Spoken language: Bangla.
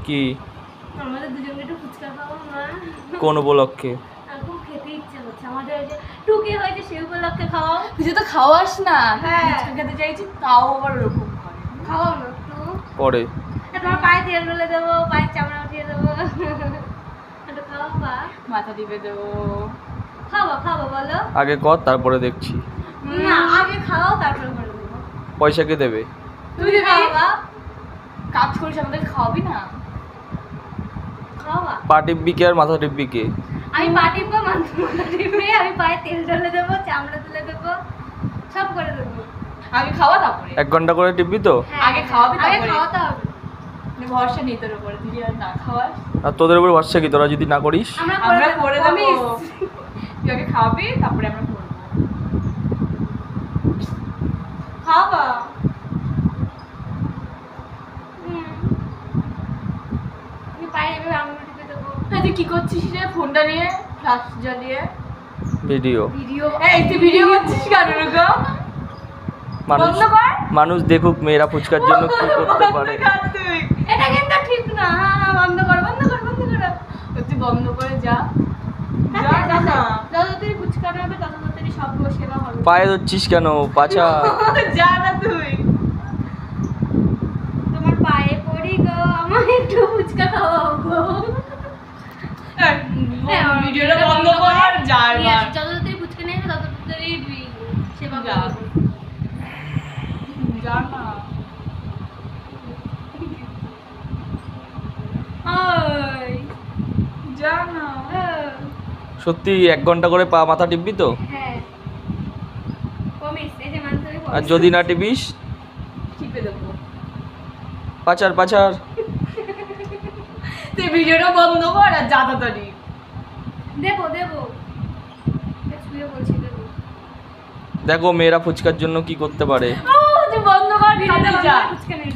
কি আমাদের দুজনকে একটু ফুচকা খাওয়া না কোন উপলক্ষে? খুব খেতে ইচ্ছে করছে আমাদের। ওই যে টুকি হয়েছে সেই উপলক্ষে খাওয়াও। তুই তো খাওয়াস না। হ্যাঁ। ফুচকা খেতে চাইছি তাও আবার ওরকম করে। খাওয়াও না একটু। পরে তোমার পায়ে তেল ঢেলে দেবো, পায়ের চামড়া উঠিয়ে দেবো। একটু খাওয়াবা, মাথা টিপে দেবো। খাওয়াবা বলো। আগে কর তারপরে দেখছি। না আগে খাওয়াও তারপরে করে দেবো। পয়সা কে দেবে? তুই দিবি? খাওয়াবা, কাজ করিস আমাদের খাওয়াবি না? খাওয়াবা। পা টিপবি কে আর মাথা টিপবি কে? আমি পা টিপবো, মাথা টিপবে, আমি পায়ে তেল ঢেলে দেবো, চামড়া তুলে দেবো, সব করে দেবো। আগে খাওয়া তারপরে। 1 ঘন্টা করে টিপবি তো? হ্যাঁ, আগে খাওয়াবি আগে তারপরে। খাওয়াতে হবে। ভরসা নেই তোর উপরে, তুই আর না খাওয়াস। আর তোদের উপর ভরসা কি, তোরা যদি না করিস? আমরা করে দেবো। promise। তুই আগে খাওয়াবি তারপরে আমরা করবো। খাওয়াবা। আমি পায়ে এভাবে আঙুল টিপে দেবো। এই তুই কি করছিস রে ফোনটা নিয়ে ফ্ল্যাশ জ্বালিয়ে? Video video. এই তুই ভিডিও করছিস কেন এরকম? মানুষ বন্ধ কর। মানুষ দেখুক মেয়েরা ফুচকার জন্য কি করতে পারে। বন্ধ কর তুই। এটা কিন্তু ঠিক না। বন্ধ করো, বন্ধ করো, বন্ধ করো। তুই বন্ধ করে যা। যা না না। যত তাড়াতাড়ি ফুচকা হবে তত তাড়াতাড়ি সব সেবা হবে। পায়ে ধরছিস কেন? পাছা যা না তুই। তোমার পায়ে পড়ি গো, আমার একটু ফুচকা খাওয়াও গো। হ্যাঁ, ভিডিওটা বন্ধ কর যা নিয়ে এবার। আসি। যত তাড়াতাড়ি ফুচকা নিয়ে আসবে তত তাড়াতাড়ি সেবা যা। করবো। যা না। ওই, যা না। সত্যি 1 ঘন্টা করে পা মাথা টিপবি তো? হ্যাঁ, promise, এই যে মানতে হবে, আর promise। যদি না টিপিস? টিপে দেবো। পাচার পাচার। তুই ভিডিওটা বন্ধ কর আর যা তাড়াতাড়ি। দেবো দেবো, শুয়ে বলছি দেবো। দেখো মেয়েরা ফুচকার জন্য কি করতে পারে। তুই বন্ধ কর, ভিডিওটা তাড়াতাড়ি যা। ফুচকা নিয়ে